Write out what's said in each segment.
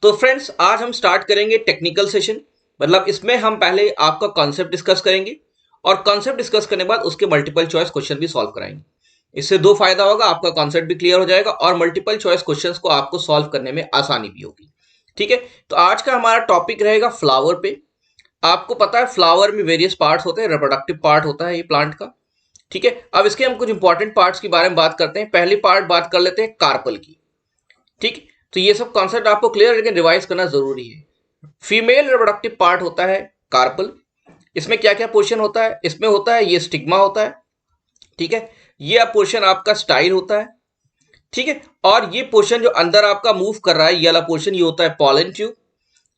तो फ्रेंड्स आज हम स्टार्ट करेंगे टेक्निकल सेशन। मतलब इसमें हम पहले आपका कॉन्सेप्ट डिस्कस करेंगे और कॉन्सेप्ट डिस्कस करने के बाद उसके मल्टीपल चॉइस क्वेश्चन भी सॉल्व कराएंगे। इससे दो फायदा होगा, आपका कॉन्सेप्ट भी क्लियर हो जाएगा और मल्टीपल चॉइस क्वेश्चंस को आपको सॉल्व करने में आसानी भी होगी। ठीक है, तो आज का हमारा टॉपिक रहेगा फ्लावर पे। आपको पता है फ्लावर में वेरियस पार्ट्स होते हैं, रिप्रोडक्टिव पार्ट होता है ये प्लांट का। ठीक है, अब इसके हम कुछ इंपॉर्टेंट पार्ट्स के बारे में बात करते हैं। पहली पार्ट बात कर लेते हैं कार्पल की। ठीक, तो ये सब कॉन्सेप्ट आपको क्लियर लेकिन रिवाइज करना जरूरी है। फीमेल रिप्रोडक्टिव पार्ट होता है कार्पल। इसमें क्या क्या पोर्शन होता है? इसमें होता है ये स्टिग्मा होता है। ठीक है, ये पोर्शन आपका स्टाइल होता है। ठीक है, और ये पोर्शन जो अंदर आपका मूव कर रहा है ये वाला पोर्शन ये होता है पॉलन ट्यूब।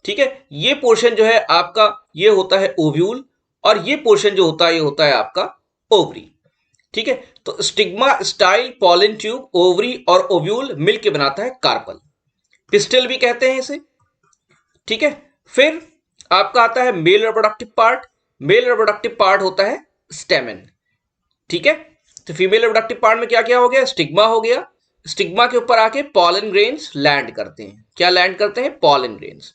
ठीक है, ये पोर्शन जो है आपका ये होता है ओव्यूल और ये पोर्शन जो होता है ये होता है आपका ओवरी। ठीक है, तो stigma, style, pollen tube, ovary और ओव्यूल मिलकर बनाता है कार्पल। पिस्टल भी कहते हैं इसे। ठीक है, फिर आपका आता है male reproductive part. Male reproductive part होता है स्टेमन। ठीक है, तो फीमेल रिप्रोडक्टिव पार्ट में क्या क्या हो गया? स्टिग्मा हो गया। स्टिग्मा के ऊपर आके पॉलन ग्रेन्स लैंड करते हैं। क्या लैंड करते हैं? Pollen grains.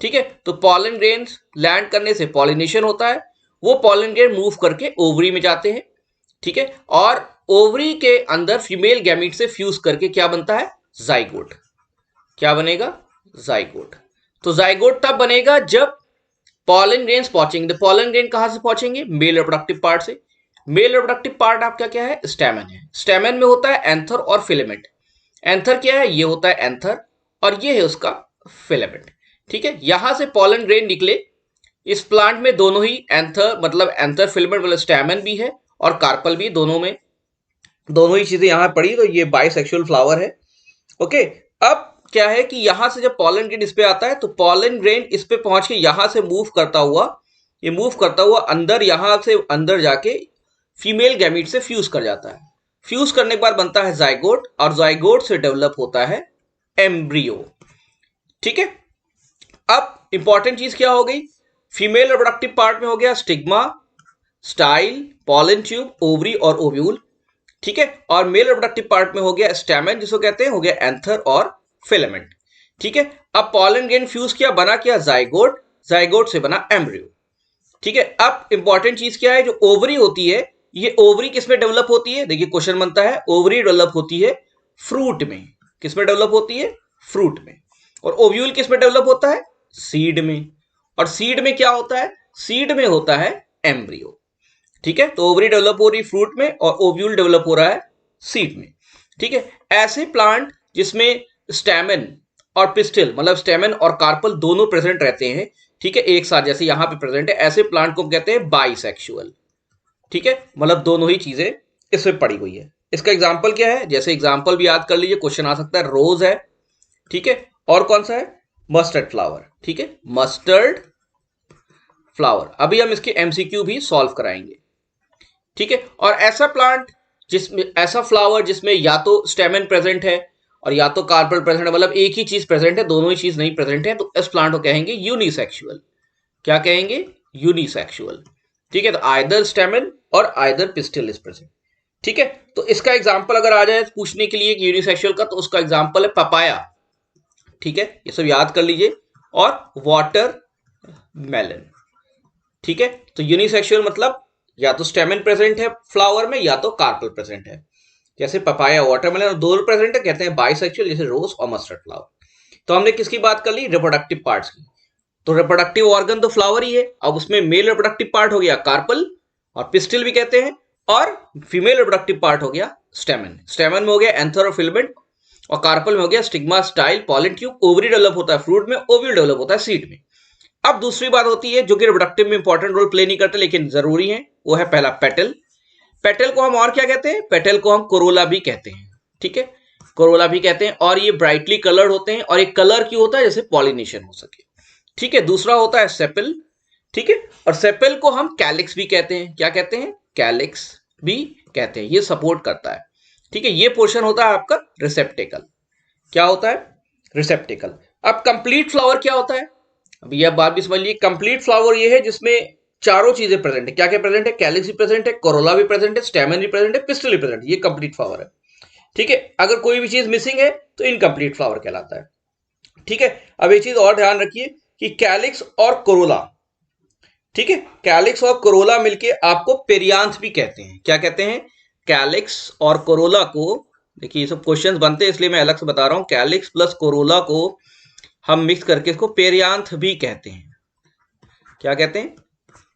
ठीक है, तो पॉलन ग्रेन्स लैंड करने से पॉलिनेशन होता है। वो पॉलन ग्रेन मूव करके ओवरी में जाते हैं। ठीक है, और ओवरी के अंदर फीमेल गैमीट से फ्यूज करके क्या बनता है? जाइगोट। क्या बनेगा? जाइगोट। तो जाइगोट तब बनेगा जब पॉलन ग्रेन्स पहुंचेंगे। तो पॉलन ग्रेन कहां से पहुंचेंगे? मेल रिप्रोडक्टिव पार्ट से। मेल रिप्रोडक्टिव पार्ट आपका क्या है? स्टेमन है। स्टेमन में होता है एंथर और फिलामेंट। एंथर क्या है? ये होता है एंथर और ये है उसका फिलामेंट। ठीक है, यहां से पॉलन ग्रेन निकले। इस प्लांट में दोनों ही एंथर मतलब एंथर फिलामेंट मतलब स्टेमन भी है और कार्पल भी, दोनों में दोनों ही चीजें यहां पड़ी। तो ये बाइसेक्सुअल फ्लावर है। ओके, अब क्या है कि यहां से जब पॉलन ग्रेन इस पे आता है तो पॉलन ग्रेन इस पे पहुंच के यहां से मूव करता हुआ, ये मूव करता हुआ अंदर, यहां से अंदर जाके फीमेल गैमीट से फ्यूज कर जाता है। फ्यूज करने के बाद बनता है जाइगोट और जाइगोट से डेवलप होता है एम्ब्रियो। ठीक है, अब इंपॉर्टेंट चीज क्या हो गई? फीमेल रिप्रोडक्टिव पार्ट में हो गया stigma, style, pollen tube, ovary और ओव्यूल। ठीक है, और मेल रिप्रोडक्टिव पार्ट में हो गया स्टेमन जिसको कहते हैं, हो गया एंथर और फिलामेंट। ठीक है, अब पॉलन ग्रेन फ्यूज किया, बना क्या? जाइगोट। जाइगोट से बना एम्ब्रियो। ठीक है, अब इंपॉर्टेंट चीज क्या है? जो ओवरी होती है, ये ओवरी किसमें डेवलप होती है? देखिए क्वेश्चन बनता है, ओवरी डेवलप होती है फ्रूट में। किसमें डेवलप होती है? फ्रूट में। और ओव्यूल किसमें डेवलप होता है? सीड में। और सीड में क्या होता है? सीड में होता है एम्ब्रियो। ठीक है, तो ओवरी डेवलप हो रही फ्रूट में और ओव्यूल डेवलप हो रहा है सीड में। ठीक है, ऐसे प्लांट जिसमें स्टेमन और पिस्टिल मतलब स्टेमन और कार्पल दोनों प्रेजेंट रहते हैं, ठीक है, एक साथ, जैसे यहां पे प्रेजेंट है, ऐसे प्लांट को कहते हैं बाइसेक्सुअल। ठीक है, मतलब दोनों ही चीजें इसमें पड़ी हुई है। इसका एग्जांपल क्या है? जैसे एग्जांपल भी याद कर लीजिए, क्वेश्चन आ सकता है, रोज है। ठीक है, और कौन सा है? Mustard flower. ठीक है, मस्टर्ड फ्लावर। अभी हम इसके एमसीक्यू भी सॉल्व कराएंगे। ठीक है, और ऐसा प्लांट जिसमें, ऐसा फ्लावर जिसमें या तो स्टेमन प्रेजेंट है और या तो कार्पल प्रेजेंट है, मतलब एक ही चीज प्रेजेंट है, दोनों ही चीज नहीं प्रेजेंट है, तो इस प्लांट को कहेंगे यूनिसेक्सुअल। क्या कहेंगे? यूनिसेक्सुअल। ठीक है, तो आइदर स्टेमन और आइदर पिस्टिल इज प्रेजेंट। ठीक है, तो इसका एग्जांपल अगर आ जाए पूछने के लिए कि यूनिसेक्सुअल का, तो उसका एग्जांपल है पपाया। ठीक है, ये सब याद कर लीजिए। और वाटर मेलन। ठीक है, तो यूनिसेक्सुअल मतलब या तो स्टेमन प्रेजेंट है फ्लावर में या तो कार्पल प्रेजेंट है। जैसे पपाया, वाटरमेलन दोनों प्रेजेंट है, कहते हैं बाइसेक्सुअल, जैसे रोज और मस्टर्ड फ्लावर। तो हमने किसकी बात कर ली? रिप्रोडक्टिव पार्ट्स की। तो रिप्रोडक्टिव ऑर्गन तो फ्लावर ही है। अब उसमें मेल रिप्रोडक्टिव पार्ट हो गया कार्पल और पिस्टिल भी कहते हैं, और फीमेल रिप्रोडक्टिव पार्ट हो गया स्टेमन। स्टेमन में हो गया एंथर और फिलामेंट और कार्पल में हो गया stigma, style, pollen tube. Ovary develop होता है फ्रूट में, ओव्यूल डेवलप होता है सीड में। अब दूसरी बात होती है जो कि रिप्रोडक्टिव में इंपॉर्टेंट रोल प्ले नहीं करते लेकिन जरूरी है, वो है पहला पेटल। पेटल को हम और क्या कहते हैं? पेटल को हम कोरोला भी कहते हैं। ठीक है, कोरोला भी कहते हैं, और ये ब्राइटली कलर्ड होते हैं और एक कलर क्यों होता है? जैसे पॉलिनेशन हो सके। ठीक है, दूसरा होता है सेपल। ठीक है, और सेपल को हम कैलिक्स भी कहते हैं। क्या कहते हैं? कैलिक्स भी कहते हैं। ये सपोर्ट करता है। ठीक है, ये पोर्शन होता है आपका रिसेप्टेकल। क्या होता है? रिसेप्टेकल। अब कंप्लीट फ्लावर क्या होता है? अभी यह बात भी समझ लीजिए। कंप्लीट फ्लावर ये है जिसमें चारों चीजें प्रेजेंट है। क्या क्या प्रेजेंट है? कैलिक्स भी प्रेजेंट है, कोरोला भी प्रेजेंट है, स्टेमन भी प्रेजेंट है, पिस्टिल भी प्रेजेंट है। ये कंप्लीट फ्लावर है। ठीक है, अगर कोई भी चीज मिसिंग है तो इनकम्प्लीट फ्लावर कहलाता है। ठीक है, अब एक चीज और ध्यान रखिए कि कैलिक्स और कोरोला, ठीक है, कैलिक्स और कोरोला मिलके आपको पेरियांथ भी कहते हैं। क्या कहते हैं? कैलिक्स और कोरोला को, देखिए ये सब क्वेश्चंस बनते हैं इसलिए मैं अलग से बता रहा हूं, कैलिक्स प्लस कोरोला को हम मिक्स करके इसको पेरियांथ भी कहते हैं। क्या कहते हैं?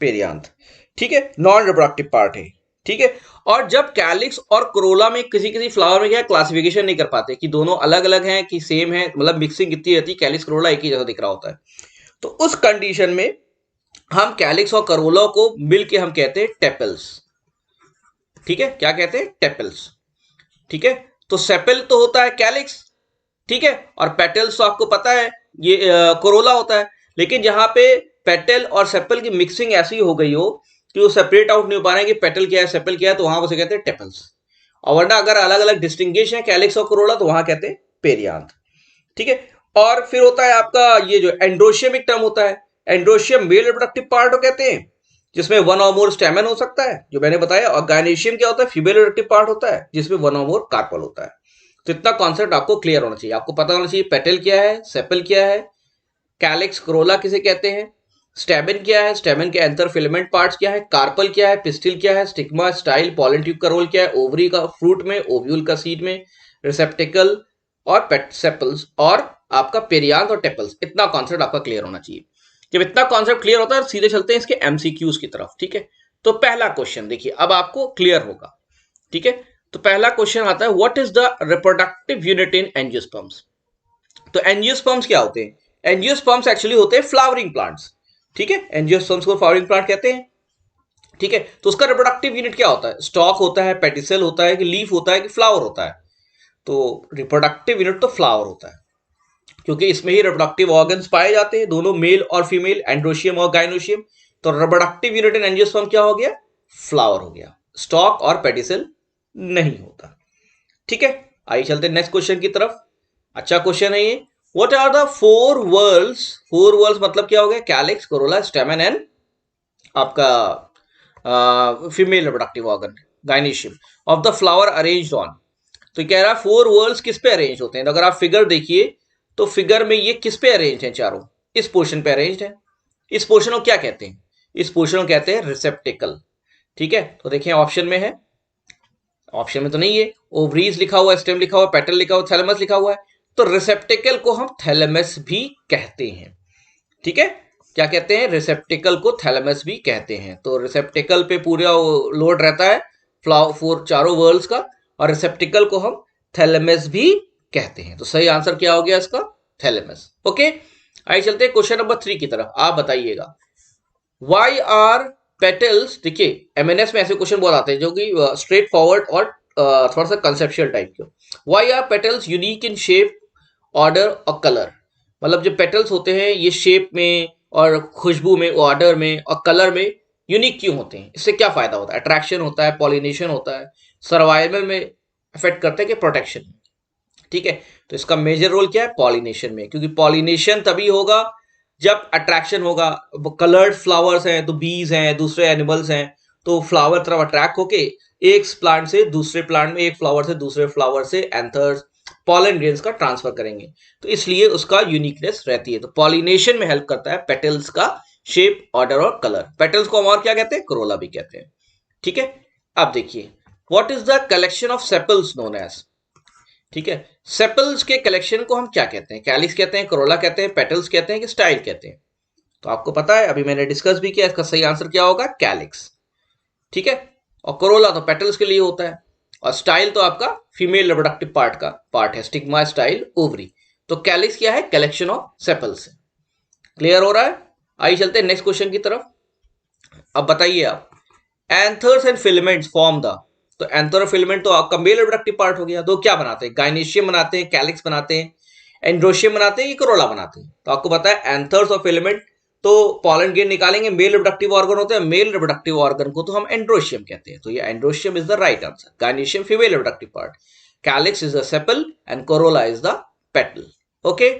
पेरियांथ। ठीक है, नॉन रिप्रोडक्टिव पार्ट है। ठीक है, और जब कैलिक्स और कोरोला में किसी किसी फ्लावर में क्या क्लासिफिकेशन नहीं कर पाते कि दोनों अलग अलग हैं कि सेम है, मतलब मिक्सिंग इतनी रहती है, कैलिक्स कोरोला एक ही जगह दिख रहा होता है, तो उस कंडीशन में हम कैलिक्स और करोला को मिलके हम कहते हैं टेपल्स। ठीक है, क्या कहते हैं? टेपल्स। ठीक है, तो सेपल तो होता है कैलिक्स, ठीक है, और पेटल्स तो आपको पता है ये कोरोला होता है। लेकिन जहां पे पेटल और सेपल की मिक्सिंग ऐसी हो गई हो कि वो सेपरेट आउट नहीं हो पा रहे हैं कि पेटल क्या है सेपल क्या है, तो वहां उसे कहते हैं टेपल्स। और वरना अगर अलग अलग डिस्टिंग्विश है कैलिक्स और कोरोला तो वहां कहते हैं पेरियांथ। ठीक है, और फिर होता है आपका ये जो एंड्रोशियम एक टर्म होता है, एंड्रोशियम मेल रिप्रोडक्टिव पार्ट कहते हैं, जिसमें वन और मोर स्टेमन हो सकता है जो मैंने बताया, और गायनेशियम क्या होता है? फीमेल रिप्रोडक्टिव पार्ट होता है जिसमें वन और मोर कार्पल होता है। तो इतना कॉन्सेप्ट आपको क्लियर होना चाहिए, आपको पता होना चाहिए पेटल क्या है, सेपल क्या है, कैलिक्स कोरोला किसे कहते हैं, स्टेमन क्या है, स्टेमन के एंथर फिलामेंट पार्ट्स क्या है, कार्पल क्या है, पिस्टिल क्या है, स्टिग्मा, स्टाइल, पॉलन ट्यूब का रोल क्या है, ओवरी का फ्रूट में, ओव्यूल का सीड में, रिसेप्टिकल और सेपल्स, और आपका पेरियांथ और टेपल्स। इतना कॉन्सेप्ट आपका क्लियर होना चाहिए। जब इतना कॉन्सेप्ट क्लियर होता है सीधे चलते हैं इसके एमसीक्यूज की तरफ। ठीक है, तो पहला क्वेश्चन देखिए, अब आपको क्लियर होगा। ठीक है, तो पहला क्वेश्चन आता है what is the reproductive unit in angiosperms. तो एंजियोस्पर्म्स क्या होते हैं? एंजियोस्पर्म्स एक्चुअली होते हैं फ्लावरिंग प्लांट्स। ठीक है, एंजियोस्पर्म्स को फ्लावरिंग प्लांट कहते हैं। ठीक है, तो उसका रिप्रोडक्टिव यूनिट क्या होता है? स्टॉक होता है, पेटिसेल होता है, कि लीफ होता है, कि फ्लावर होता है? तो रिप्रोडक्टिव यूनिट तो फ्लावर होता है, क्योंकि इसमें ही रिप्रोडक्टिव ऑर्गन्स पाए जाते हैं, दोनों मेल और फीमेल, एंड्रोशियम और गाइनोशियम। तो रिप्रोडक्टिव यूनिट इन एंजियोस्पर्म क्या हो गया? फ्लावर हो गया, स्टॉक और पेडिसेल नहीं होता। ठीक है, आइए चलते हैं नेक्स्ट क्वेश्चन की तरफ। अच्छा क्वेश्चन है ये, what are the four whorls, four whorls मतलब क्या हो गया? कैलिक्स, कोरोला, स्टेमन एंड आपका female reproductive organ gynoecium of the flower arranged on. तो कह रहा है फोर वर्ल्स किस पे अरेंज होते हैं? तो अगर आप फिगर देखिए तो फिगर में ये किस पे अरेंज है? चारों इस पोर्शन पे अरेंज है। इस पोर्शन को क्या कहते हैं? इस पोर्शन को कहते हैं रिसेप्टिकल। ठीक है, तो देखिए ऑप्शन में है, ऑप्शन में तो नहीं है, ओवरीज लिखा हुआ है, स्टेम लिखा हुआ है, पेटल लिखा हुआ है, थैलेमस लिखा हुआ है, तो रिसेप्टिकल को हम थैलेमस भी कहते हैं। ठीक है, क्या कहते हैं? रिसेप्टिकल को थैलेमस भी कहते हैं। तो रिसेप्टिकल पे पूरा लोड रहता है फ्लावर फोर चारों वर्ल्स का, और रिसेप्टिकल को हम थैलेमस भी कहते हैं। तो सही आंसर क्या हो गया इसका? थैलेमस। ओके, आइए चलते हैं क्वेश्चन नंबर 3 की तरफ। आप बताइएगा वाई आर पेटल्स, देखिए एमएनएस में ऐसे क्वेश्चन बहुत आते हैं जो कि स्ट्रेट फॉरवर्ड और थोड़ा सा कंसेप्चुअल टाइप के। Why are petals unique in shape, order और कलर। मतलब जो पेटल्स होते हैं ये शेप में और खुशबू में, ऑर्डर में और कलर में यूनिक क्यों होते हैं? इससे क्या फायदा होता है? अट्रैक्शन होता है, पॉलिनेशन होता है, सर्वाइवल में इफेक्ट करता है कि प्रोटेक्शन में? ठीक है, तो इसका मेजर रोल क्या है? पॉलिनेशन में, क्योंकि पॉलिनेशन तभी होगा जब अट्रैक्शन होगा। कलर्ड फ्लावर्स हैं तो बीज हैं, दूसरे एनिमल्स हैं, तो फ्लावर तरफ अट्रैक्ट होके एक प्लांट से दूसरे प्लांट में, एक फ्लावर से दूसरे फ्लावर से एंथर्स, पॉलन ग्रेन्स का ट्रांसफर करेंगे, तो इसलिए उसका यूनिकनेस रहती है। तो पॉलिनेशन में हेल्प करता है पेटल्स का शेप, ऑर्डर और कलर। पेटल्स को हम और क्या कहते हैं? कोरोला भी कहते हैं। ठीक है, अब देखिए what is the collection of sepals known as. ठीक है, सेपल्स के कलेक्शन को हम क्या कहते हैं? कैलिक्स कहते हैं, कोरोला कहते हैं, पेटल्स कहते हैं, कि स्टाइल कहते हैं? तो आपको पता है, अभी मैंने डिस्कस भी किया, इसका सही आंसर क्या होगा? कैलिक्स। ठीक है, और कोरोला तो पेटल्स के लिए होता है, और स्टाइल तो आपका फीमेल रिप्रोडक्टिव पार्ट का पार्ट है, स्टिग्मा, स्टाइल, ओवरी। तो कैलिक्स क्या है? Collection of sepals. क्लियर हो रहा है? आइए चलते हैं नेक्स्ट क्वेश्चन की तरफ। अब बताइए आप, anthers and filaments form the. तो एंथर और फिलामेंट तो आपका मेल रिप्रोडक्टिव पार्ट हो गया। तो क्या बनाते हैं? गाइनेशियम बनाते हैं, कैलिक्स बनाते हैं, एंड्रोशियम बनाते हैं, ये कोरोला बनाते हैं। तो आपको पता है एंथर्स और फिलामेंट तो पॉलन ग्रेन निकालेंगे, मेल रिप्रोडक्टिव ऑर्गन होते हैं, मेल रिप्रोडक्टिव ऑर्गन को तो हम एंड्रोशियम कहते हैं। तो ये androecium is the right answer. Gynoecium female reproductive part, calyx is the sepal and Corolla is the petal. Okay,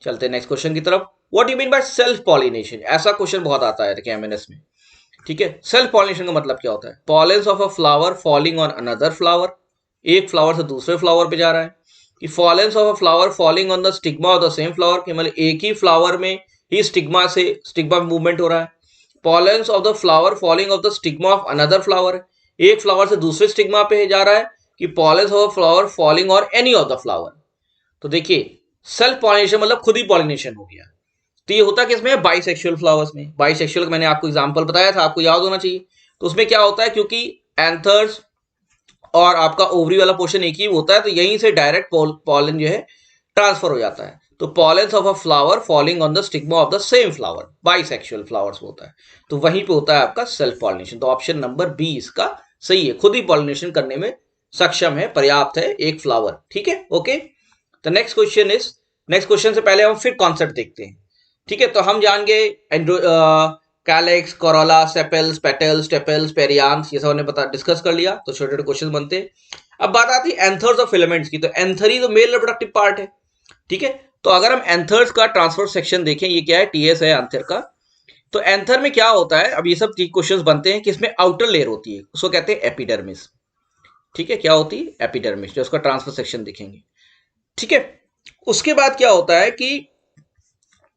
चलते हैं नेक्स्ट क्वेश्चन की तरफ। What you mean by self pollination? ऐसा क्वेश्चन बहुत आता है देखिए एमएनएस में। ठीक है, सेल्फ पॉलिनेशन का मतलब क्या होता है? Pollens of a flower falling on another flower, एक फ्लावर से दूसरे फ्लावर पे जा रहा है। कि pollens of a flower falling on the stigma of the same flower, कि मतलब एक ही फ्लावर में ही स्टिग्मा मूवमेंट हो रहा है। Pollens of the flower falling of the stigma of another flower, एक फ्लावर से दूसरे स्टिग्मा पे जा रहा है, कि pollens of a flower falling on any of the flower. तो देखिए सेल्फ पॉलिनेशन मतलब खुद ही पॉलिनेशन हो गया। तो ये होता किसमें, बाइसेक्सुअल फ्लावर्स में। बाइसेक्सुअल मैंने आपको एग्जांपल बताया था, आपको याद होना चाहिए। तो उसमें क्या होता है, क्योंकि एंथर्स और आपका ओवरी वाला पोर्शन एक ही होता है, तो यहीं से डायरेक्ट पॉलन जो है ट्रांसफर हो जाता है। तो pollens of a flower falling on the stigma of the same flower, bisexual flowers होता है। तो वहीं पे होता है आपका सेल्फ पॉलिनेशन। तो ऑप्शन नंबर बी इसका सही है, खुद ही पॉलिनेशन करने में सक्षम है, पर्याप्त है एक फ्लावर। ठीक है, ओके। तो नेक्स्ट क्वेश्चन से पहले हम फिर कॉन्सेप्ट देखते हैं। ठीक है, तो हम जान गए calyx, corolla, sepals, petals, tepals, perianth, ये सब हमने डिस्कस कर लिया। तो छोटे छोटे क्वेश्चन बनते हैं। अब बात आती है एंथर्स और फिलामेंट्स की। तो एंथरी तो मेल रिप्रोडक्टिव पार्ट है। ठीक है, तो अगर हम एंथर्स का ट्रांसफर सेक्शन देखें, ये क्या है, टीएस है एंथर का। तो एंथर में क्या होता है, अब ये सब क्वेश्चंस बनते हैं कि इसमें आउटर लेयर होती है, उसको कहते हैं एपिडर्मिस। ठीक है, क्या होती है, एपिडर्मिस, जो उसका ट्रांसफर सेक्शन देखेंगे। ठीक है, उसके बाद क्या होता है कि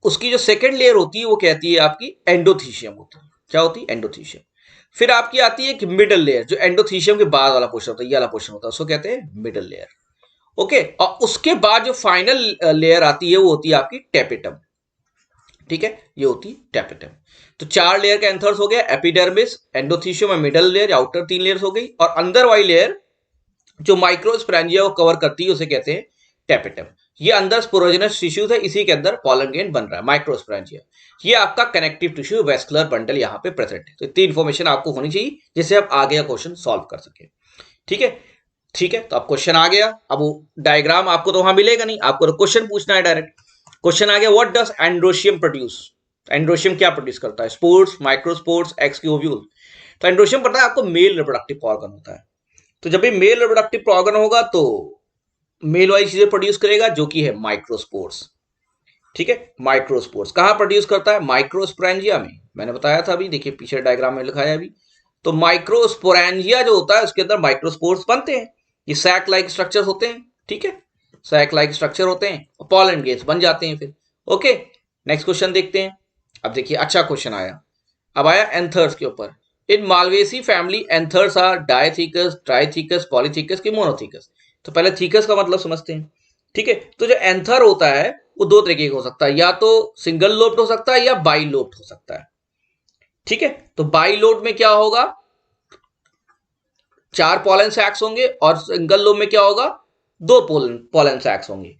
उसकी जो सेकेंड लेयर होती है वो कहती है आपकी एंडोथीशियम होती है। क्या होती है, एंडोथीशियम। फिर आपकी आती है कि मिडल लेयर, जो एंडोथीशियम के बाद वाला पोर्शन होता है, ये वाला पोर्शन होता है, उसको कहते हैं मिडल लेयर। ओके, और उसके बाद जो फाइनल लेयर आती है वो होती है आपकी टेपिटम। ठीक है, ये होती है टेपिटम। तो 4 लेयर का एंथर्स हो गया, एपिडर्मिस, एंडोथीशियम और मिडल लेयर, आउटर 3 लेयर्स हो गई। और अंदर वाली लेयर जो माइक्रोस्पोरेंजिया को कवर करती है उसे कहते हैं टेपिटम। ये अंदर स्पोरोजेनस टिश्यूज है, इसी के अंदर पॉलन ग्रेन बन रहा है, माइक्रोस्पोरेंजिया। ये आपका कनेक्टिव टिश्यू वेस्कुलर बंडल यहाँ पे प्रेजेंट है। तो इतनी इंफॉर्मेशन आपको होनी चाहिए जिससे आप आगे का क्वेश्चन सॉल्व कर सके। ठीक है, ठीक है, तो अब क्वेश्चन आ गया। अब वो डायग्राम आपको तो वहां मिलेगा नहीं, आपको तो क्वेश्चन पूछना है डायरेक्ट। क्वेश्चन आ गया, what does androecium produce. Androecium क्या प्रोड्यूस करता है, स्पोर्स, माइक्रोस्पोर्स, एक्स ओव्यूल। तो एंड्रोशियम पता है आपको मेल रिप्रोडक्टिव ऑर्गन होता है। तो जब भी मेल रिप्रोडक्टिव ऑर्गन होगा तो मेल वाली चीजें प्रोड्यूस करेगा, जो कि है माइक्रोस्पोर्स। ठीक है, माइक्रोस्पोर्स कहां प्रोड्यूस करता है, माइक्रोस्पोरेंजिया में। मैंने बताया था अभी, देखिए पीछे डायग्राम में लिखा है अभी। तो माइक्रोस्पोरेंजिया जो होता है उसके अंदर माइक्रोस्पोर्स बनते हैं, ये सैक लाइक स्ट्रक्चर होते हैं। ठीक है, सैक लाइक स्ट्रक्चर होते हैं और पॉलन ग्रेन्स बन जाते हैं फिर। ओके, नेक्स्ट क्वेश्चन देखते हैं। अब देखिए अच्छा क्वेश्चन आया, अब आया एंथर्स के ऊपर। इन मालवेसी फैमिली एंथर्स आर डायथीकस, ट्राइथीकस, पॉलीथीकस की मोनोथीकस। तो पहले थीकस का मतलब समझते हैं। ठीक है, तो जो एंथर होता है वो 2 तरीके का हो सकता है, या तो सिंगल लोब्ड हो सकता है या बाई लोब्ड हो सकता है। ठीक है, तो बाई लोब्ड में क्या होगा, 4 पॉलन सैक्स होंगे, और सिंगल लोब में क्या होगा, 2 पॉलन सैक्स होंगे।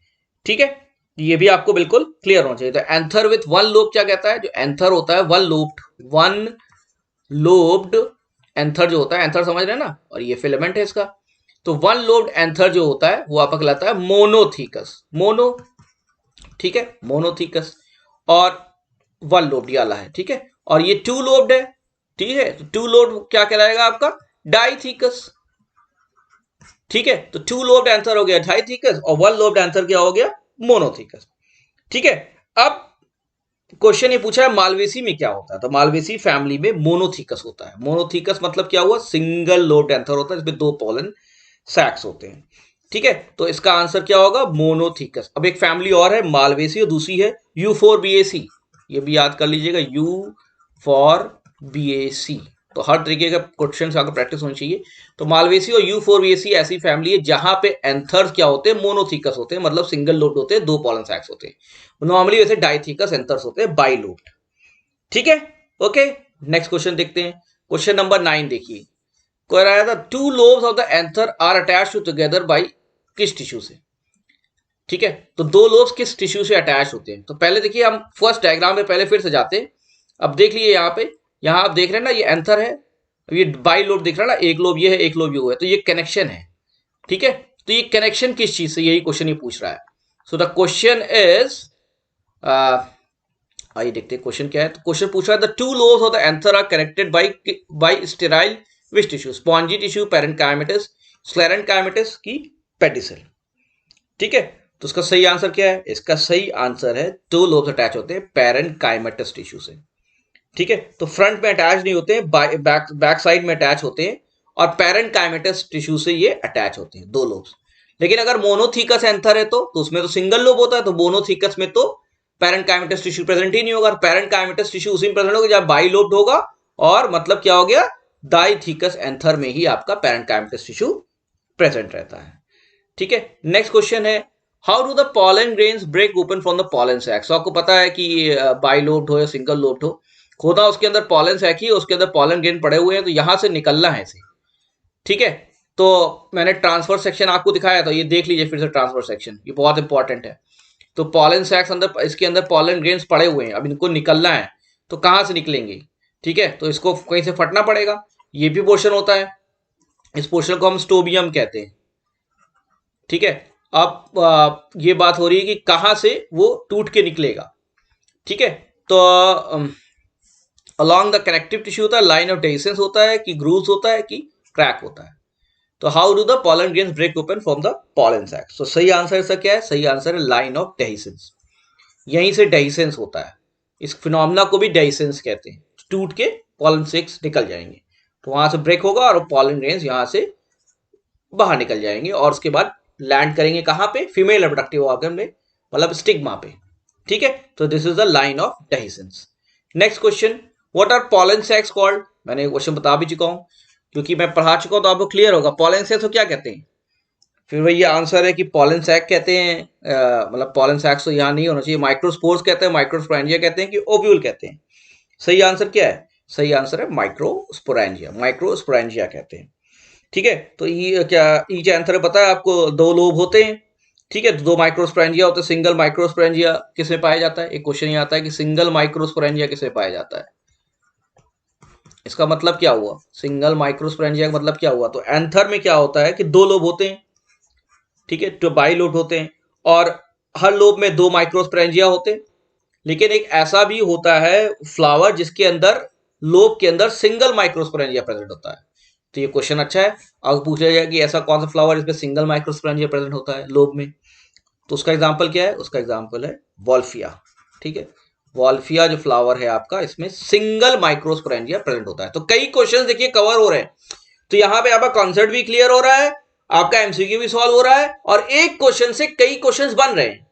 ठीक है, ये भी आपको बिल्कुल क्लियर होना चाहिए। तो एंथर विथ 1 लोब क्या कहता है, जो एंथर होता है 1 लोब्ड एंथर जो होता है, एंथर समझ रहे हैं ना, और ये फिलामेंट है इसका। तो 1 लोब्ड एंथर जो होता है वो आपका कहलाता है मोनोथीकस, मोनो। ठीक है, मोनोथीकस। और 1 लोब्ड वाला है। ठीक है, और ये 2 लोब्ड है। ठीक है, तो 2 लोब्ड क्या कहलाएगा आपका, डाइथीकस। ठीक है, तो 2 लोब्ड एंथर हो गया डाइथीकस, और 1 लोब्ड एंथर क्या हो गया, मोनोथीकस। ठीक है, अब क्वेश्चन ये पूछा है मालवेसी में क्या होता है। तो मालवेसी फैमिली में मोनोथीकस होता है। मोनोथीकस मतलब क्या हुआ, सिंगल लोब्ड एंथर होता है, इसमें 2 पॉलन सैक्स होते हैं। ठीक है, तो इसका आंसर क्या होगा, मोनोथीकस। अब एक फैमिली और है मालवेसी, और दूसरी है U4BAC। ये भी याद कर लीजिएगा, U4BAC। तो हर तरीके का क्वेश्चन आपको प्रैक्टिस होनी चाहिए। तो मालवेसी और U4BAC ऐसी फैमिली है जहां पे एंथर्स क्या होते हैं, मोनोथीकस होते हैं, मतलब सिंगल लोब्ड होते हैं, 2 पॉलन सैक्स होते हैं। नॉर्मली वैसे डाइथीकस एंथर्स होते हैं, बाई लोब्ड। ठीक है, ओके। नेक्स्ट क्वेश्चन देखते हैं, क्वेश्चन नंबर 9 देखिए। कह रहा था 2 lobes of the anther are attach together by किस टिश्यू से। ठीक है, तो 2 lobes किस टिश्यू से अटैच होते हैं। तो पहले देखिए हम फर्स्ट डायग्राम में पहले फिर से जाते हैं। अब देख लीजिए यहाँ पे, यहाँ आप देख रहे हैं ना, ये एंथर है, ये बाई लोब दिख रहा है ना, एक लोब ये है, एक लोब ये है, तो ये कनेक्शन है। ठीक है, तो ये कनेक्शन किस चीज से, यही क्वेश्चन ये पूछ रहा है। सो द क्वेश्चन इज, आइए देखते हैं क्वेश्चन क्या है। तो क्वेश्चन पूछ रहा है the 2 lobes of the anther are connected by sterile which tissue, spongy tissue, parenchymatous, sclerenchymatous की पेडिसेल। ठीक है, तो उसका सही आंसर क्या है, इसका सही आंसर है 2 lobes अटैच होते हैं पैरेन्काइमेटस टिश्यू से। ठीक है, तो फ्रंट में अटैच नहीं होते हैं, बैक साइड में अटैच होते हैं, और पैरेन्काइमेटस टिश्यू से ये अटैच होते हैं 2 lobes। लेकिन अगर मोनोथीकस एंथर है तो उसमें तो सिंगल लोब होता है, तो मोनोथीकस में तो पैरेंकाइमेटस टिश्यू प्रेजेंट ही नहीं होगा। पैरेंकाइमेटस टिश्यू उसी में प्रेजेंट होगा जब बाइलोब्ड होगा, और मतलब क्या हो गया, डाइथीकस एंथर में ही आपका पैरेंकाइमेटस टिश्यू प्रेजेंट रहता है। ठीक है, नेक्स्ट क्वेश्चन है, how do the pollen grains break open from the pollen sac. So आपको पता है कि बाइलोब्ड हो या सिंगल लोब्ड हो, होता उसके अंदर पॉलन सैक ही, उसके अंदर पॉलन ग्रेन पड़े हुए हैं, तो यहां से निकलना है इसे। ठीक है, तो मैंने ट्रांसफर सेक्शन आपको दिखाया था, ये देख लीजिए फिर से ट्रांसफर सेक्शन, ये बहुत इंपॉर्टेंट है। तो पॉलन सैक्स अंदर, इसके अंदर पॉलन ग्रेन्स पड़े हुए हैं, अब इनको निकलना है, तो कहां से निकलेंगे। ठीक है, तो इसको कहीं से फटना पड़ेगा, ये भी पोर्शन होता है, इस पोर्शन को हम स्टोबियम कहते हैं। ठीक है, अब ये बात हो रही है कि कहां से वो टूट के निकलेगा। ठीक है, तो अलोंग द कनेक्टिव टिश्यू होता है, लाइन ऑफ डेहिसेंस होता है, कि ग्रूव्स होता है, कि क्रैक होता है। तो how do the pollen grains break open from the pollen sac. So सही आंसर इसका क्या है, सही आंसर है लाइन ऑफ डेहिसेंस, यहीं से डेहिसेंस होता है। इस फिनोमिना को भी डेहिसेंस कहते हैं, टूट के पॉलन सैक्स निकल जाएंगे, तो वहां से ब्रेक होगा और पॉलन ग्रेन्स यहां से बाहर निकल जाएंगे, और उसके बाद लैंड करेंगे कहां पे, फीमेल रिप्रोडक्टिव ऑर्गन में, मतलब स्टिग्मा पे। ठीक है, तो this is the line of dehiscence. Next question, what are pollen sacs called. मैंने क्वेश्चन बता भी चुका हूं, क्योंकि मैं पढ़ा चुका हूं तो आपको क्लियर होगा। पॉलन सैक्स को क्या कहते हैं, फिर वही आंसर है कि पॉलन सैक कहते हैं, मतलब पॉलन सैक्स तो यहाँ नहीं होना चाहिए, माइक्रोस्पोर्स कहते हैं, माइक्रोस्पोरेंजिया कहते हैं, कि ओव्यूल कहते हैं। सही आंसर क्या है, सही आंसर है माइक्रोस्पोरेंजिया, माइक्रोस्पोरेंजिया कहते हैं। ठीक है, तो ये क्या, ईच एंथर पता है आपको, दो लोब होते हैं। ठीक है, तो दो माइक्रोस्पोरेंजिया होते हैं। सिंगल माइक्रोस्पोरेंजिया किसमें पाया जाता है, एक क्वेश्चन ये आता है कि सिंगल माइक्रोस्पोरेंजिया किसमें पाया जाता है। इसका मतलब क्या हुआ, सिंगल माइक्रोस्पोरेंजिया का मतलब क्या हुआ, तो एंथर में क्या होता है कि दो लोब होते हैं। ठीक है, तो बाई लोब होते हैं, और हर लोब में दो माइक्रोस्पोरेंजिया होते हैं। लेकिन एक ऐसा भी होता है फ्लावर जिसके अंदर लोब के अंदर सिंगल माइक्रोस्पोरेंजिया प्रेजेंट होता है। तो ये क्वेश्चन अच्छा है, अब पूछ लिया जाए कि ऐसा कौन सा फ्लावर जिसमें सिंगल माइक्रोस्पोरेंजिया प्रेजेंट होता है लोब में, तो उसका एग्जांपल क्या है, उसका एग्जांपल है वॉल्फिया। ठीक है, वॉल्फिया जो फ्लावर है आपका, इसमें सिंगल माइक्रोस्पोरेंजिया प्रेजेंट होता है। तो कई क्वेश्चन देखिए कवर हो रहे हैं, तो यहाँ पे आपका कॉन्सेप्ट भी क्लियर हो रहा है, आपका एमसीक्यू भी सॉल्व हो रहा है, और एक क्वेश्चन से कई क्वेश्चन बन रहे हैं।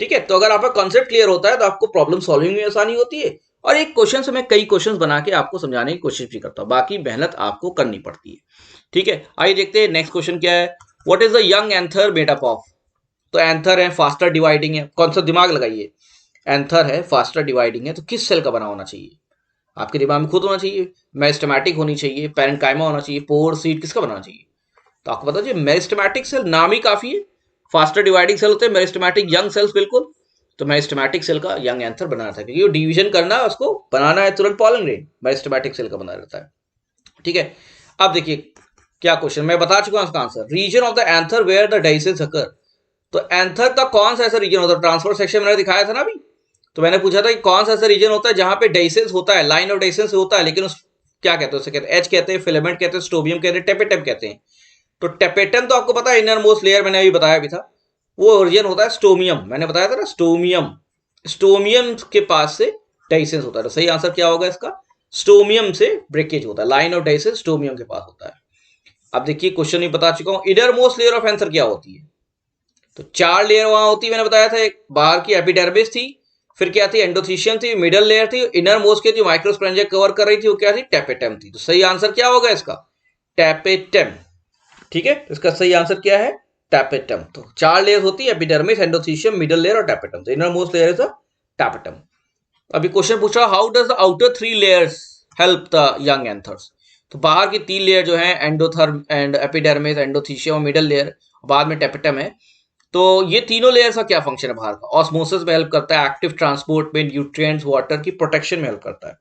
ठीक है, तो अगर आपका कॉन्सेप्ट क्लियर होता है तो आपको प्रॉब्लम सॉल्विंग में आसानी होती है, और एक क्वेश्चन से मैं कई क्वेश्चंस बना के आपको समझाने की कोशिश भी करता हूं, बाकी मेहनत आपको करनी पड़ती है। ठीक है, आइए देखते हैं नेक्स्ट क्वेश्चन क्या है, what is the young anther made up of. तो एंथर है, फास्टर डिवाइडिंग है, कौन सा दिमाग लगाइए, एंथर है, फास्टर डिवाइडिंग है, तो किस सेल का बना होना चाहिए, आपके दिमाग में खुद होना चाहिए, मेरिस्टेमेटिक होनी चाहिए, पैरेंकाइमा होना चाहिए, पोर सीड, किसका बनाना चाहिए। तो आपको पता है मेरिस्टेमेटिक सेल नाम ही काफी है, फास्टर डिवाइडिंग सेल होते हैं मेरिस्टेमेटिक यंग सेल्स, बिल्कुल। तो मेरिस्टेमेटिक सेल का यंग एंथर बनाना था, क्योंकि वो डिवीजन करना है, उसको बनाना है तुरंत पॉलन ग्रेन, मेरिस्टेमेटिक सेल का बना रहता है। ठीक है, अब देखिए क्या क्वेश्चन, मैं बता चुका हूं इसका answer, region of the anther where the dyads occur. तो एंथर का कौन सा ऐसा रीजन होता है, ट्रांसफर सेक्शन मैंने दिखाया था ना अभी, तो मैंने पूछा था कि कौन सा ऐसा रीजन होता है जहां पे डाइसेस होता है, लाइन ऑफ डाइसेस होता है, लेकिन उस क्या कहते हैं, उसे कहते हैं एच कहते हैं, फिलामेंट कहते हैं, स्टोबियम कहते हैं, टेपेटम कहते हैं। तो टेपेटम तो आपको पता है इनर मोस्ट लेयर, मैंने अभी बताया भी था, वो ओरिजिन होता है स्टोमियम, मैंने बताया था ना स्टोमियम, स्टोमियम के पास से डाइसेंस होता है। तो सही आंसर क्या होगा इसका, स्टोमियम से ब्रेकेज होता है, लाइन ऑफ डाइसेंस स्टोमियम के पास होता है। अब देखिए क्वेश्चन ही बता चुका हूं, inner most layer of anther क्या होती है। तो चार लेयर वहां होती है, मैंने बताया था, एक बाहर की एपिडर्मिस थी, फिर क्या थी, एंडोथीशियम थी, मिडल लेयर थी, इनर मोस्ट की जो माइक्रोस्पोरेंजिया कवर कर रही थी वो क्या थी, टेपेटम थी। तो सही आंसर क्या होगा इसका, टेपेटम। ठीक है, तो इसका सही आंसर क्या है, टैपेटम। तो चार लेयर होती है, एपिडर्मिस, एंडोथीशियम, मिडल लेयर और टैपेटम। तो inner most layer is the tapetum. अभी क्वेश्चन पूछ रहा, how does the outer three layers help the young anthers. तो बाहर की तीन लेयर जो है, एंडोथर्म एंड एपिडर्मिस, एंडोथीशियम और मिडल लेयर, बाद में टैपेटम है। तो ये तीनों लेयर्स का क्या फंक्शन है बाहर का, ऑस्मोसिस में हेल्प करता है, एक्टिव ट्रांसपोर्ट में, न्यूट्रिएंट्स वाटर की प्रोटेक्शन में हेल्प करता है।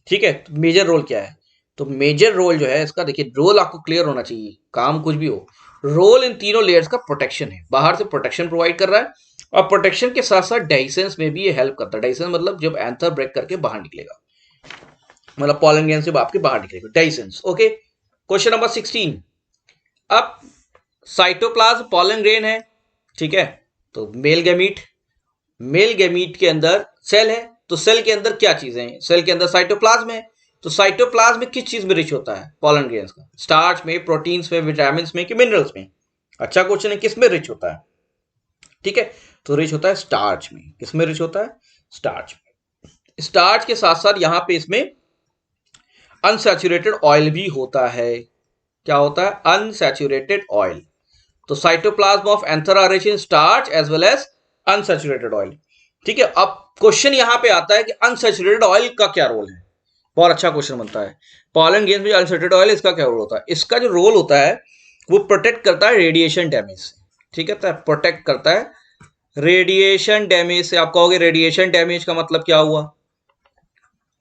ठीक है, तो मेजर रोल क्या है, तो मेजर रोल जो है इसका, देखिए रोल आपको क्लियर होना चाहिए, काम कुछ भी हो, रोल इन तीनों लेयर्स का प्रोटेक्शन है, बाहर से प्रोटेक्शन प्रोवाइड कर रहा है, और प्रोटेक्शन के साथ साथ डाइसेंस में भी ये हेल्प करता है। डाइसेंस मतलब जब एंथर ब्रेक करके बाहर निकलेगा, मतलब पॉलन ग्रेन से आपके बाहर निकलेगा, डाइसेंस। ओके, क्वेश्चन नंबर 16, अब साइटोप्लाज्म पॉलन ग्रेन है, ठीक है, तो मेल गैमीट के अंदर सेल है, तो सेल के अंदर क्या चीजें हैं, सेल के अंदर साइटोप्लाज्म है। तो साइटोप्लाज्म में किस चीज में रिच होता है पॉलन ग्रेन्स का, स्टार्च में, प्रोटीन्स में, विटामिन्स में, कि मिनरल्स में। अच्छा क्वेश्चन है, किसमें रिच होता है? ठीक है, तो रिच होता है स्टार्च में। किसमें रिच होता है? स्टार्च में। स्टार्च के साथ साथ यहां पे इसमें अनसैचुरेटेड ऑयल भी होता है। क्या होता है? Unsaturated oil. तो cytoplasm of anther are rich in starch as well as unsaturated oil. ठीक है, अब क्वेश्चन यहां पे आता है कि अनसैचुरेटेड ऑयल का क्या रोल है। बहुत अच्छा क्वेश्चन बनता है। पॉलन ग्रेन्स में अनसैचुरेटेड ऑयल, इसका क्या रोल होता है? इसका जो रोल होता है वो प्रोटेक्ट करता है रेडिएशन डैमेज से। ठीक है, तो प्रोटेक्ट करता है रेडिएशन डैमेज से। आप कहोगे रेडिएशन डैमेज का मतलब क्या हुआ?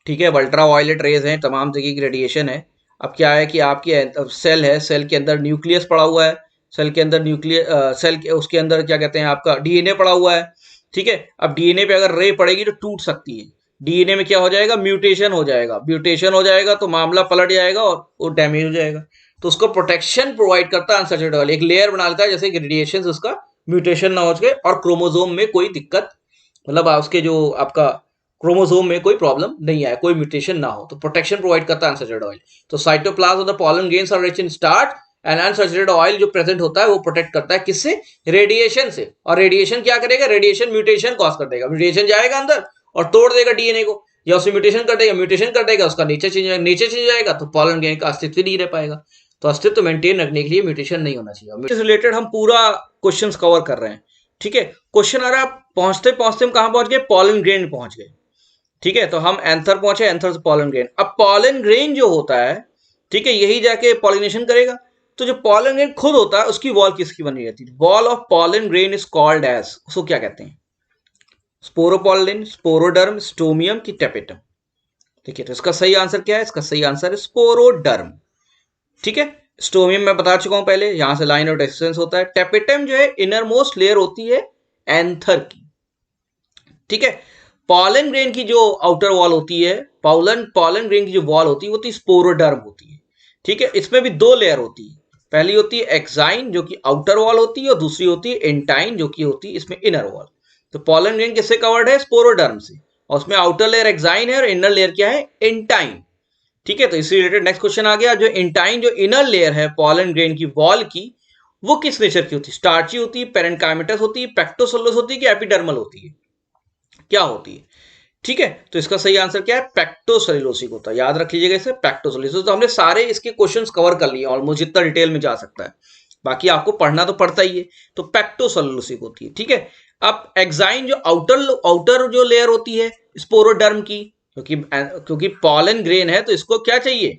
ठीक है, अल्ट्रा वायलेट रेज हैं, तमाम तरीके की रेडिएशन है। अब क्या है कि आपकी सेल है, सेल के अंदर न्यूक्लियस पड़ा हुआ है, सेल के अंदर सेल के उसके अंदर क्या कहते हैं आपका डीएनए पड़ा हुआ है। ठीक है, अब डीएनए पे अगर रे पड़ेगी तो टूट सकती है। डीएनए में क्या हो जाएगा? म्यूटेशन हो जाएगा। म्यूटेशन हो जाएगा तो मामला पलट जाएगा और वो डैमेज हो जाएगा। तो उसको प्रोटेक्शन प्रोवाइड करता है अनसैचुरेटेड ऑयल, एक लेयर बना लेता है जैसे कि रेडिएशन उसका म्यूटेशन ना हो सके और क्रोमोसोम में कोई दिक्कत, मतलब उसके जो आपका क्रोमोसोम में कोई प्रॉब्लम नहीं आए, कोई म्यूटेशन ना हो, तो प्रोटेक्शन प्रोवाइड करता है अनसैचुरेटेड ऑयल। तो cytoplasm of the pollen grains are rich in starch and unsaturated oil जो प्रेजेंट होता है वो प्रोटेक्ट करता है किससे? रेडिएशन से। और रेडिएशन क्या करेगा? रेडिएशन म्यूटेशन कॉज कर देगा। म्यूटेशन जाएगा अंदर और तोड़ देगा डीएनए को, या उससे म्यूटेशन कर देगा, उसका नेचर चेंज जाएगा, तो पॉलन ग्रेन का अस्तित्व नहीं रह पाएगा। तो अस्तित्व मेंटेन रखने के लिए म्यूटेशन नहीं होना चाहिए। रिलेटेड हम पूरा क्वेश्चन कवर कर रहे हैं। ठीक है, क्वेश्चन आ रहा है पहुंचते पहुंचते हम कहां पहुंच गए? पॉलन ग्रेन पहुंच गए। ठीक है, तो हम एंथर पहुंचे, एंथर से पॉलन ग्रेन। अब पॉलन ग्रेन जो होता है, ठीक है, यही जाके पॉलिनेशन करेगा। तो जो पॉलन ग्रेन खुद होता है उसकी वॉल किसकी बनी रहती है? Wall of pollen grain is called as, उसको क्या कहते हैं? स्पोरोपॉलिन, स्पोरोडर्म, स्टोमियम की टेपेटम। ठीक है, तो इसका सही आंसर क्या है? इसका सही आंसर है स्पोरोडर्म। ठीक है, स्टोमियम मैं बता चुका हूं पहले, यहां से लाइन ऑफ रेजिस्टेंस होता है। टेपेटम जो है इनर मोस्ट लेयर होती है एंथर की। ठीक है, पॉलन ग्रेन की जो आउटर वॉल होती है, पॉलन ग्रेन की जो वॉल होती है वो होती है स्पोरोडर्म होती है। ठीक है, इसमें भी दो लेयर होती है। पहली होती है एक्साइन जो कि आउटर वॉल होती है, और दूसरी होती है एंटाइन जो कि होती है इसमें इनर वॉल। तो पॉलन ग्रेन किससे कवर्ड है? स्पोरोडर्म से, और उसमें आउटर लेयर एक्साइन है और इनर लेयर क्या है? एंटाइन। ठीक है, तो इससे रिलेटेड नेक्स्ट क्वेश्चन आ गया, जो एंटाइन जो इनर लेयर है पॉलन ग्रेन की वॉल की, वो किस नेचर की होती है? स्टार्ची होती है, पेरेन्काइमेटस होती है, पेक्टोसेलुलोस होती है कि एपिडर्मल होती है? क्या होती है? ठीक है, तो इसका सही आंसर क्या है? पेक्टोसेलुलोसिक होता है। याद रख लीजिएगा इसे, पेक्टोसेलुलोसिस। तो हमने सारे इसके क्वेश्चंस कवर कर लिए ऑलमोस्ट, जितना डिटेल में जा सकता है। बाकी आपको पढ़ना तो पड़ता ही है। तो पेक्टोसेलुलोसिक होती है। ठीक है, अब एक्साइन जो आउटर जो लेयर होती है स्पोरोडर्म की, क्योंकि पॉलन ग्रेन है तो इसको क्या चाहिए?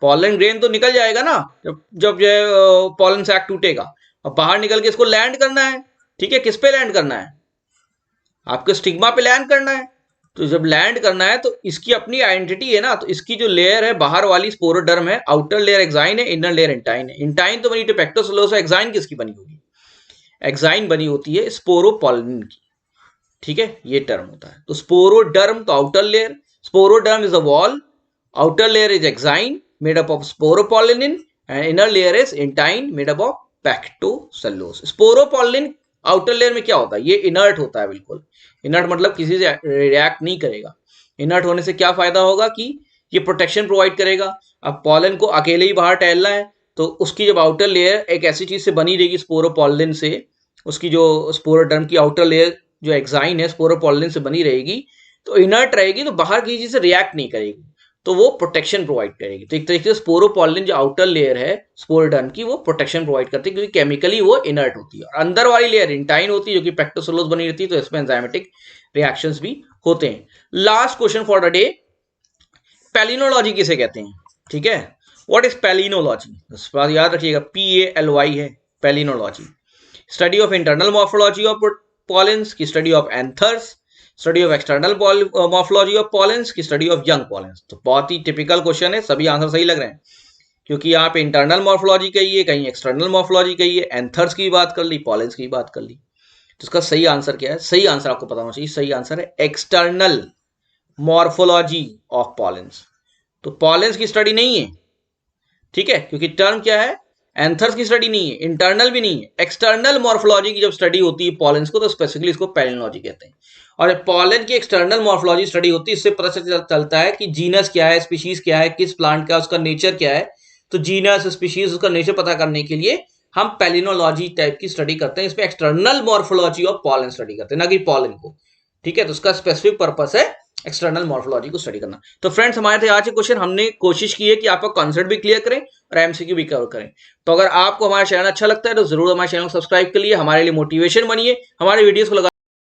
पॉलन ग्रेन तो निकल जाएगा ना जब जब जो है पॉलन सैक टूटेगा, और बाहर निकल के इसको लैंड करना है। ठीक है, किस पे लैंड करना है? आपके स्टिग्मा पे लैंड करना है। तो जब लैंड करना है तो इसकी अपनी आइडेंटिटी है ना, तो इसकी जो लेयर है बाहर वाली स्पोरोडर्म है, आउटर लेयर एक्साइन है, इनर लेयर एंटाइन है। एंटाइन तो बनी तो पेक्टोसेलुलोस, एक्साइन किसकी बनी होगी? एक्साइन बनी होती है स्पोरोपॉलिन की। ठीक है, ये टर्म होता है। तो स्पोरोडर्म तो outer layer, sporoderm is a wall, outer layer is exine made up of sporopollenin and inner layer is intine made up of pectocellulose. Sporopollenin outer layer में क्या होता है? ये इनर्ट होता है, बिल्कुल इनर्ट, मतलब किसी से रिएक्ट नहीं करेगा। इनर्ट होने से क्या फायदा होगा कि ये प्रोटेक्शन प्रोवाइड करेगा। अब पॉलन को अकेले ही बाहर टहलना है, तो उसकी जब आउटर लेयर एक ऐसी चीज से बनी रहेगी स्पोरोपॉलिन से, उसकी जो स्पोरोडर्म की आउटर लेयर जो एक्साइन है स्पोरोपॉलिन से बनी रहेगी, तो इनर्ट रहेगी, तो बाहर किसी चीज से रिएक्ट नहीं करेगी, तो वो प्रोटेक्शन प्रोवाइड करेगी। तो एक तरीके से स्पोरोपॉलिन जो आउटर लेयर है स्पोरोडर्म की, वो प्रोटेक्शन प्रोवाइड करती है, क्योंकि केमिकली वो इनर्ट होती है। और अंदर वाली लेयर इंटाइन होती है जो कि पेक्टोसेलुलोस बनी रहती है, तो इसमें एंजाइमेटिक रिएक्शंस भी होते हैं। Last question for the day, palynology किसे कहते हैं? ठीक है, व्हाट इज पैलिनोलॉजी? याद रखिएगा, PALY है palynology. Study of internal morphology of pollens की study of anthers, study of external morphology of pollens की स्टडी ऑफ यंग पॉलेंस। तो बहुत ही टिपिकल क्वेश्चन है, सभी आंसर सही लग रहे हैं, क्योंकि यहाँ पे इंटरनल मॉर्फोलॉजी कही है, कहीं एक्सटर्नल मॉर्फोलॉजी कही है, एंथर्स की बात कर ली, पॉलेंस की बात कर ली। तो इसका सही आंसर क्या है? सही आंसर आपको पता होना चाहिए, सही आंसर है एक्सटर्नल मॉर्फोलॉजी ऑफ पॉलेंस। तो पॉलेंस की स्टडी नहीं है, ठीक है, क्योंकि टर्म क्या है? एंथर्स की स्टडी नहीं है, इंटरनल भी नहीं है, एक्सटर्नल मॉर्फोलॉजी की जब स्टडी होती है पॉलेंस को, तो स्पेसिफिकली इसको पैलिनोलॉजी कहते हैं। और पॉलन की एक्सटर्नल मॉर्फोलॉजी स्टडी होती है, इससे पता चलता है कि जीनस क्या है, स्पीशीज क्या है, किस प्लांट का उसका नेचर क्या है। तो जीनस, स्पीशीज, उसका नेचर पता करने के लिए हम पैलिनोलॉजी टाइप की स्टडी करते हैं, इसमें external morphology of pollen study करते हैं, ना कि पॉलन को। ठीक है, तो उसका स्पेसिफिक पर्पस है एक्सटर्नल मॉर्फोलॉजी को स्टडी करना। तो फ्रेंड्स, हमारे थे आज के क्वेश्चन, हमने कोशिश की है कि आपका कॉन्सेप्ट भी क्लियर करें और एमसीक्यू भी कवर करें। तो अगर आपको हमारा चैनल अच्छा लगता है तो जरूर हमारे चैनल को सब्सक्राइब कर लिए, हमारे लिए मोटिवेशन बनिए, हमारे वीडियोस को